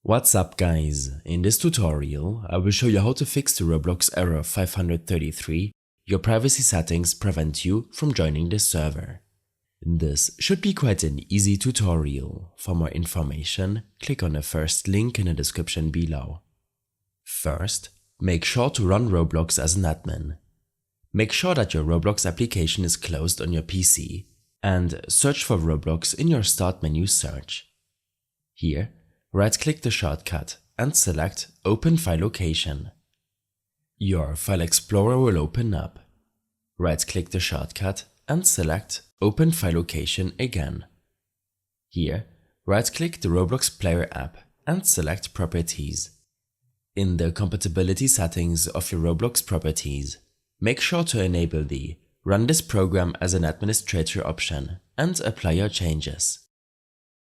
What's up guys, in this tutorial I will show you how to fix the Roblox error 533, your privacy settings prevent you from joining this server. This should be quite an easy tutorial. For more information, click on the first link in the description below. First, make sure to run Roblox as an admin. Make sure that your Roblox application is closed on your PC and search for Roblox in your Start menu search. Here, right-click the shortcut and select Open File Location. Your File Explorer will open up. Right-click the shortcut and select Open File Location again. Here, right-click the Roblox Player app and select Properties. In the compatibility settings of your Roblox properties, make sure to enable the Run this program as an administrator option and apply your changes.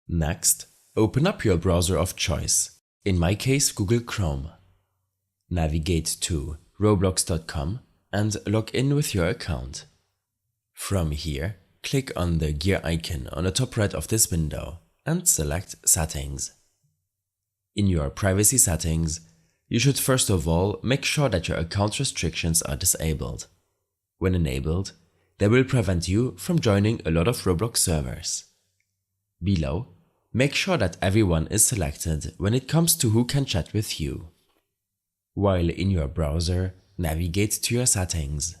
Next, open up your browser of choice, in my case Google Chrome. Navigate to roblox.com and log in with your account. From here, click on the gear icon on the top right of this window and select Settings. In your privacy settings, you should first of all make sure that your account restrictions are disabled. When enabled, they will prevent you from joining a lot of Roblox servers. Below, make sure that everyone is selected when it comes to who can chat with you. While in your browser, navigate to your settings.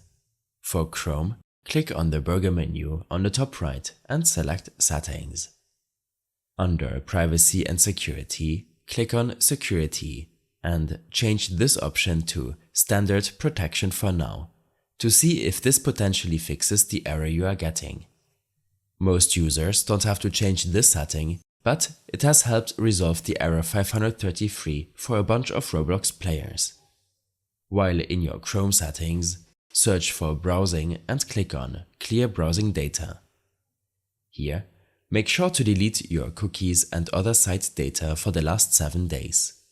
For Chrome, click on the burger menu on the top right and select Settings. Under Privacy and Security, click on Security and change this option to Standard Protection for now to see if this potentially fixes the error you are getting. Most users don't have to change this setting, but it has helped resolve the error 533 for a bunch of Roblox players. While in your Chrome settings, search for Browsing and click on Clear Browsing Data. Here, make sure to delete your cookies and other site data for the last 7 days.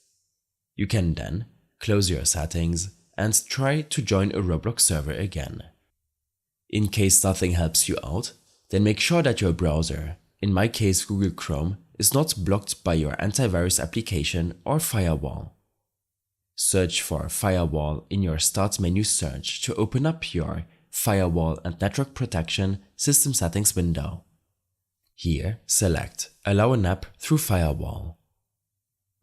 You can then close your settings and try to join a Roblox server again. In case nothing helps you out, then make sure that your browser, in my case Google Chrome, is not blocked by your antivirus application or Firewall. Search for Firewall in your Start menu search to open up your Firewall and Network Protection System Settings window. Here, select Allow an app through Firewall.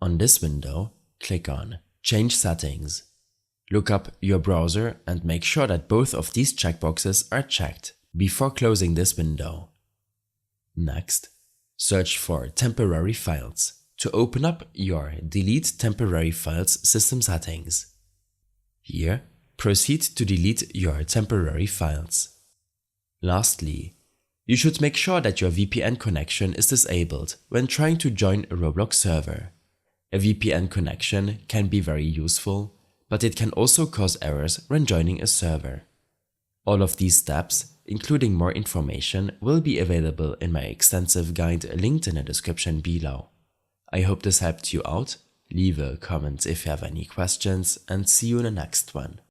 On this window, click on Change Settings. Look up your browser and make sure that both of these checkboxes are checked before closing this window. Next, search for Temporary Files to open up your Delete Temporary Files system settings. Here, proceed to delete your temporary files. Lastly, you should make sure that your VPN connection is disabled when trying to join a Roblox server. A VPN connection can be very useful, but it can also cause errors when joining a server. All of these steps, including more information, will be available in my extensive guide linked in the description below. I hope this helped you out. Leave a comment if you have any questions and see you in the next one.